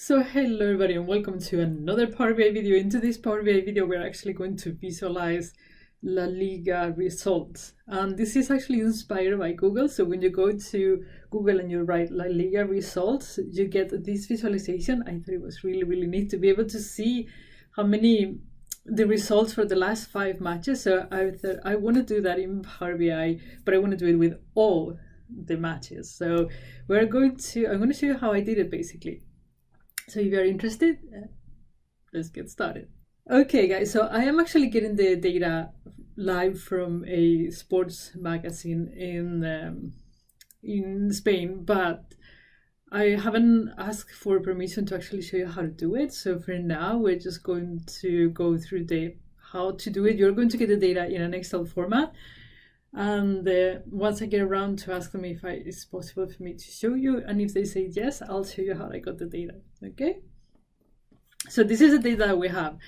So hello everybody and welcome to another Power BI video. Into this Power BI video we're actually going to visualize La Liga results, and this is actually inspired by Google. So when you go to Google and you write La Liga results, you get this visualization. I thought it was really neat to be able to see how many the results for the last 5 matches. So I thought I want to do that in Power BI, but I want to do it with all the matches. So I'm going to show you how I did it basically. So if you're interested, let's get started. Okay guys, so I am actually getting the data live from a sports magazine in Spain, but I haven't asked for permission to actually show you how to do it. So for now, we're just going to go through how to do it. You're going to get the data in an Excel format. And once I get around to ask them if it's possible for me to show you, and if they say yes, I'll show you how I got the data. Okay, so this is the data that we have.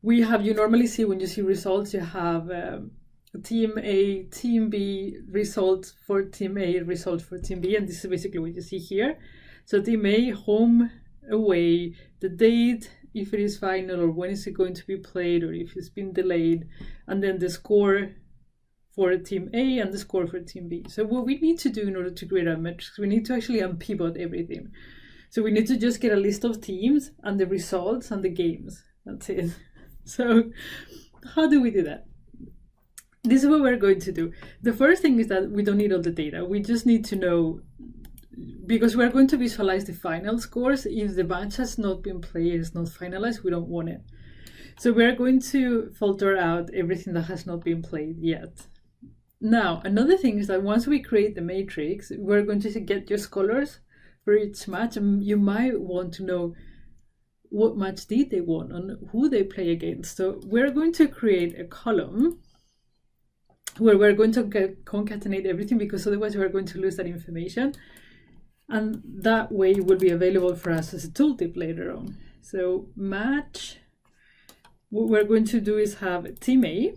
You normally see, when you see results, you have team A, team B, results for team A, results for team B, and this is basically what you see here. So team A, home, away, the date, if it is final, or when is it going to be played, or if it's been delayed, and then the score for team A and the score for team B. So what we need to do in order to create our metrics, we need to actually unpivot everything. So we need to just get a list of teams and the results and the games. That's it. So how do we do that? This is what we're going to do. The first thing is that we don't need all the data. We just need to know, because we're going to visualize the final scores. If the match has not been played, it's not finalized, we don't want it. So we're going to filter out everything that has not been played yet. Now, another thing is that once we create the matrix, we're going to get just colors for each match, and you might want to know what match did they won and who they play against. So we're going to create a column where we're going to concatenate everything, because otherwise we're going to lose that information. And that way it will be available for us as a tooltip later on. So match, what we're going to do is have team A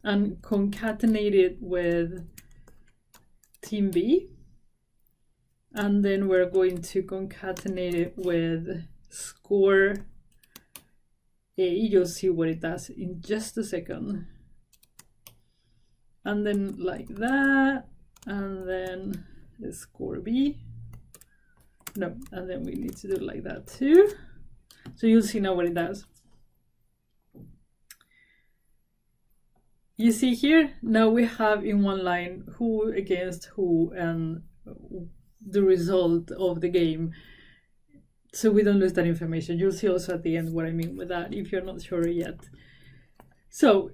and concatenate it with team B, and then we're going to concatenate it with score A. You'll see what it does in just a second. And then like that, and then the score B. No, and then we need to do it like that too. So you'll see now what it does. You see here, now we have in one line who against who and the result of the game. So we don't lose that information. You'll see also at the end what I mean with that, if you're not sure yet. So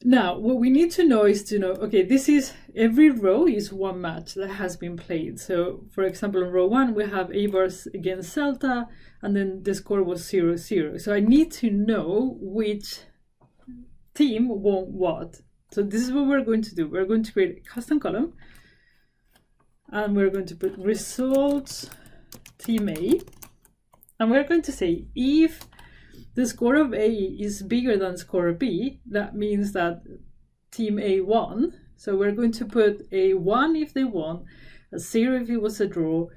now what we need to know is to know, okay, this is, every row is one match that has been played. So for example, in row 1, we have Eibar's against Celta, and then the score was 0-0. So I need to know which team won what. So this is what we're going to do. We're going to create a custom column, and we're going to put results team A, and we're going to say if the score of A is bigger than score of B, that means that team A won. So we're going to put a 1 if they won, a 0 if it was a draw,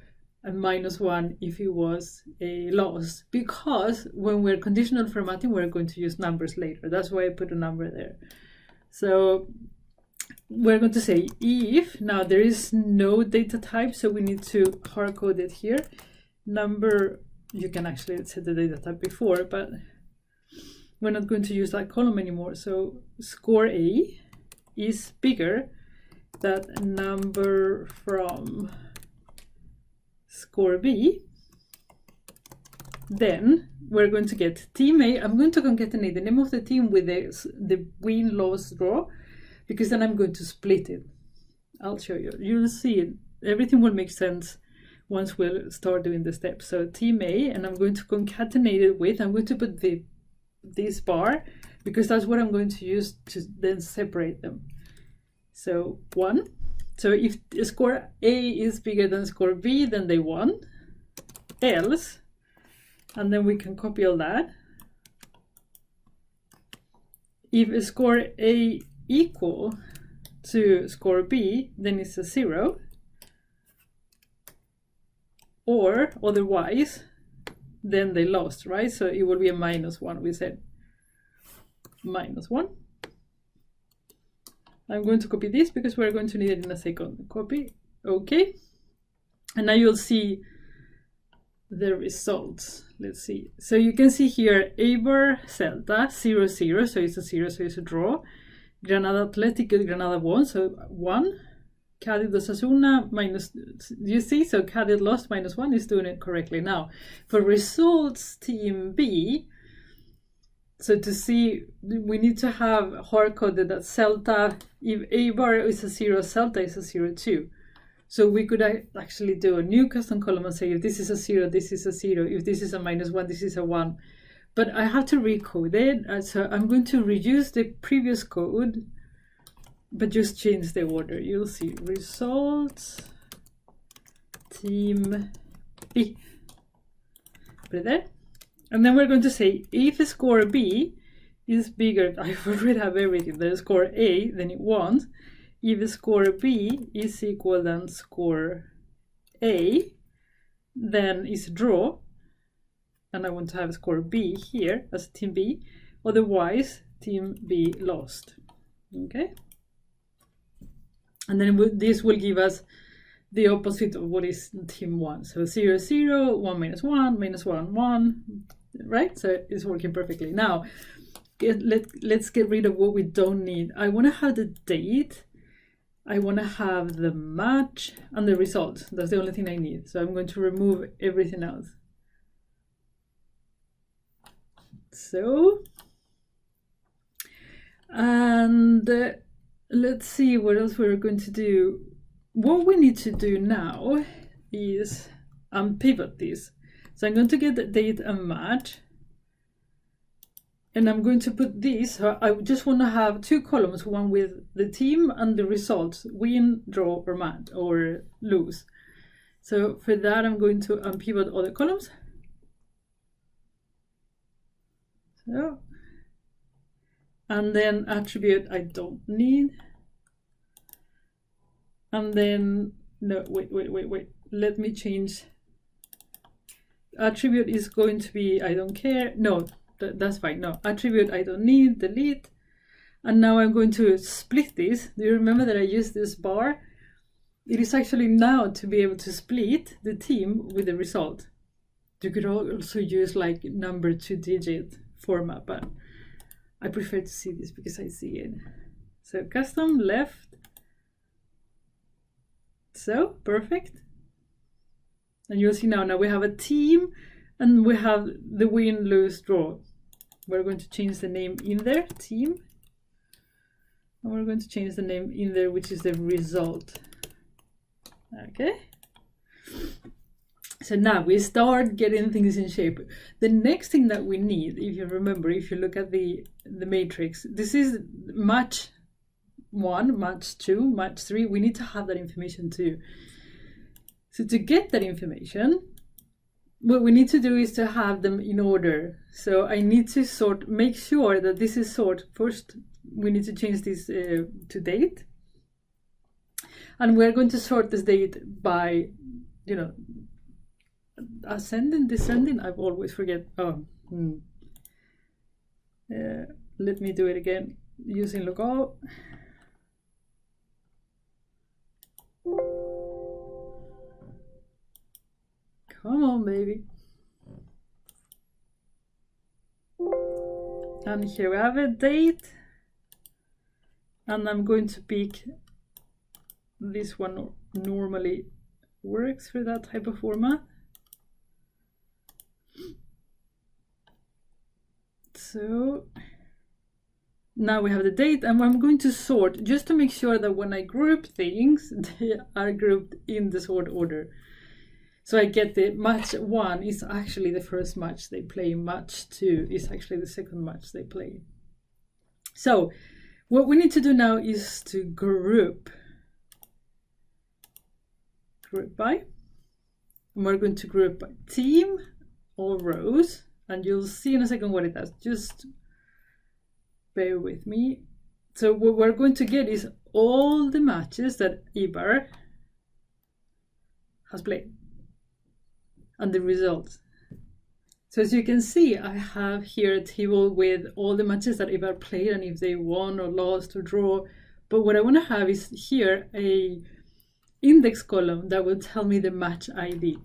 and -1 if it was a loss, because when we're conditional formatting, we're going to use numbers later. That's why I put a number there. So we're going to say if, now there is no data type, so we need to hard code it here. Number, you can actually set the data type before, but we're not going to use that column anymore. So score A is bigger than number from score B. Then we're going to get team A. I'm going to concatenate the name of the team with the win, loss, draw, because then I'm going to split it. I'll show you. You'll see it. Everything will make sense once we'll start doing the steps. So team A, and I'm going to concatenate it with, I'm going to put this bar, because that's what I'm going to use to then separate them. So 1. So if score A is bigger than score B, then they won. Else, and then we can copy all that. If score A equal to score B, then it's a 0. Or otherwise, then they lost, right? So it will be a -1, we said. -1. I'm going to copy this because we're going to need it in a second. Copy, okay. And now you'll see the results. Let's see. So you can see here, Eibar Celta 0-0, so it's a 0, so it's a draw. Granada Atlético, Granada won, so 1. Cádiz Osasuna minus, you see, so Cádiz lost -1 is doing it correctly. Now, for results team B, so to see, we need to have hard-coded that Celta, if Eibar is a 0, Celta is a 0-2. So we could actually do a new custom column and say if this is a 0, this is a 0. If this is a -1, this is a 1. But I have to recode it. So I'm going to reuse the previous code, but just change the order. You'll see results team B. Put it there. And then we're going to say if score B is bigger, I already have everything. The score A, then it won. If score B is equal than score A, then it's a draw. And I want to have score B here as team B. Otherwise, team B lost. Okay? And then this will give us the opposite of what is team 1. So 0-0, 1-1, -1, 1, right? So it's working perfectly. Now, let's get rid of what we don't need. I want to have the date. I want to have the match and the result. That's the only thing I need. So I'm going to remove everything else. So, and let's see what else we're going to do. What we need to do now is unpivot this. So I'm going to get the date and match. And I'm going to put this, so I just want to have 2 columns, one with the team and the results, win, draw, or match, or lose. So for that, I'm going to unpivot all the columns. So, and then attribute I don't need. And then, no, wait. Let me change. Attribute is going to be, I don't care. No, that's fine. No, attribute I don't need, delete. And now I'm going to split this. Do you remember that I used this bar? It is actually now to be able to split the team with the result. You could also use like number 2-digit format, but I prefer to see this because I see it. So custom left. So perfect. And you'll see now we have a team and we have the win, lose, draw. We're going to change the name in there, team. And we're going to change the name in there, which is the result. Okay. So now we start getting things in shape. The next thing that we need, if you remember, if you look at the matrix, this is match 1, match 2, match 3. We need to have that information too. So to get that information, what we need to do is to have them in order. So I need to make sure that this is sort. First, we need to change this to date. And we're going to sort this date by, ascending, descending. I always forget. Let me do it again using local. Come on, baby. And here we have a date. And I'm going to pick this one. Normally works for that type of format. So now we have the date, and I'm going to sort just to make sure that when I group things, they are grouped in the sort order. So I get the match 1 is actually the first match they play. Match 2 is actually the second match they play. So what we need to do now is to group by. And we're going to group by team or rows. And you'll see in a second what it does. Just bear with me. So what we're going to get is all the matches that Eibar has played. And the results. So as you can see, I have here a table with all the matches that Ivar played and if they won or lost or draw. But what I want to have is here a index column that will tell me the match ID.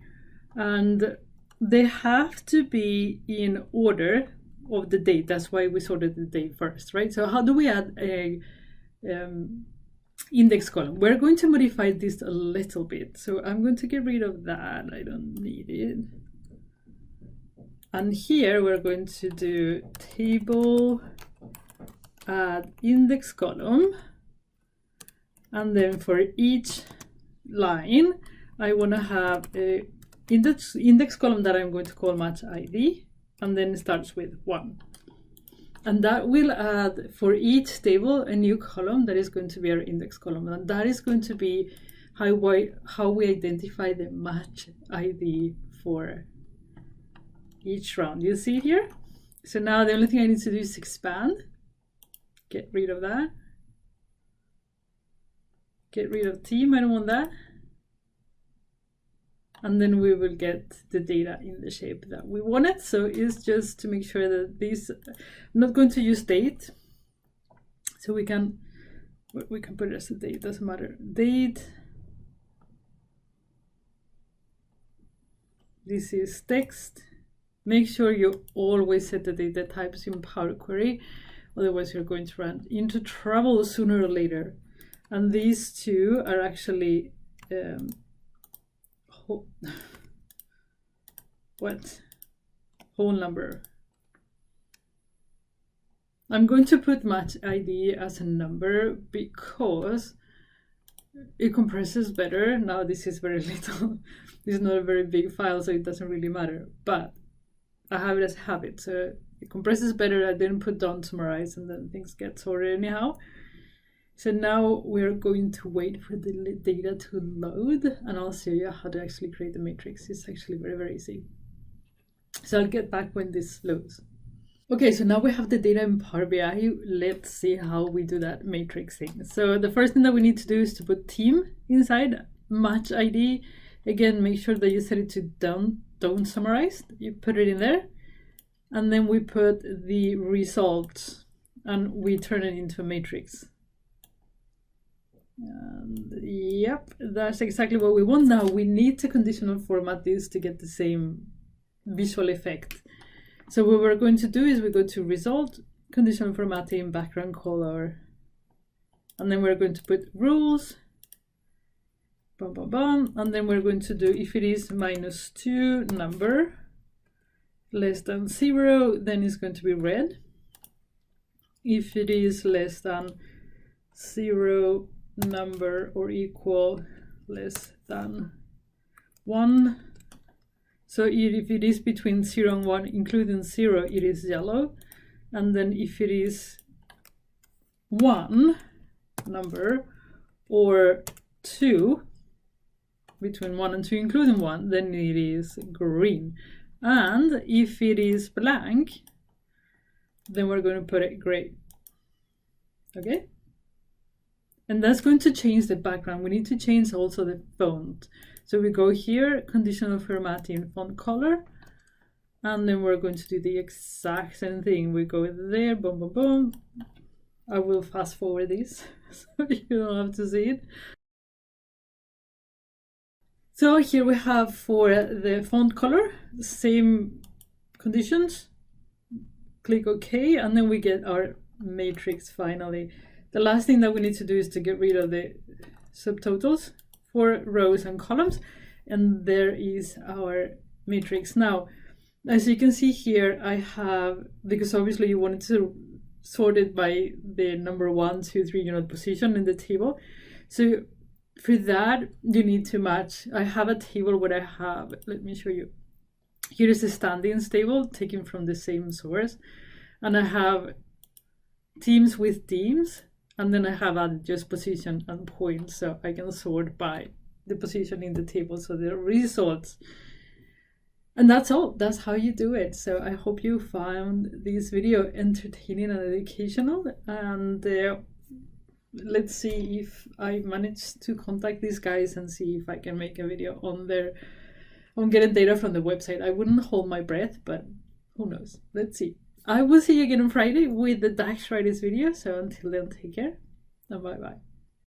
And they have to be in order of the date. That's why we sorted the date first, right? So how do we add a index column? We're going to modify this a little bit. So I'm going to get rid of that. I don't need it. And here we're going to do table add index column. And then for each line, I want to have a index column that I'm going to call match ID, and then it starts with 1. And that will add for each table a new column that is going to be our index column. And that is going to be how we identify the match ID for each round. You see it here? So now the only thing I need to do is expand, get rid of that, get rid of team, I don't want that. And then we will get the data in the shape that we want it. So it's just to make sure that these, I'm not going to use date. So we can put it as a date, doesn't matter. Date. This is text. Make sure you always set the data types in Power Query. Otherwise you're going to run into trouble sooner or later. And these two are actually, whole number. I'm going to put match ID as a number because it compresses better. Now this is very little. This is not a very big file, so it doesn't really matter. But I have it as habit, so it compresses better. I didn't put don't summarize, and then things get sorted anyhow. So now we're going to wait for the data to load, and I'll show you how to actually create the matrix. It's actually very, very easy. So I'll get back when this loads. Okay, so now we have the data in Power BI. Let's see how we do that matrix thing. So the first thing that we need to do is to put team inside match ID. Again, make sure that you set it to don't summarize. You put it in there, and then we put the result, and we turn it into a matrix. And yep, that's exactly what we want. Now we need to conditional format this to get the same visual effect. So what we're going to do is we go to result, conditional formatting, background color, and then we're going to put rules, bum, bum, bum, and then we're going to do if it is -2 number less than 0, then it's going to be red. If it is less than 0 number or equal less than 1. So if it is between 0 and 1, including 0, it is yellow. And then if it is 1 number or 2, between 1 and 2, including 1, then it is green. And if it is blank, then we're going to put it gray. Okay? And that's going to change the background. We need to change also the font. So we go here, conditional formatting, font color, and then we're going to do the exact same thing. We go there, boom, boom, boom. I will fast forward this so you don't have to see it. So here we have for the font color, the same conditions. Click OK, and then we get our matrix finally. The last thing that we need to do is to get rid of the subtotals for rows and columns, and there is our matrix. Now, as you can see here, I have, because obviously you wanted to sort it by the number 1, 2, 3 position in the table. So for that, you need to match. I have a table where I have, let me show you. Here is the standings table taken from the same source, and I have teams with teams. And then I have added just position and points, so I can sort by the position in the table, so the results. And that's all. That's how you do it. So I hope you found this video entertaining and educational. And let's see if I manage to contact these guys and see if I can make a video on getting data from the website. I wouldn't hold my breath, but Who knows? Let's see. I will see you again on Friday with the DAX Fridays video. So until then, take care and bye bye.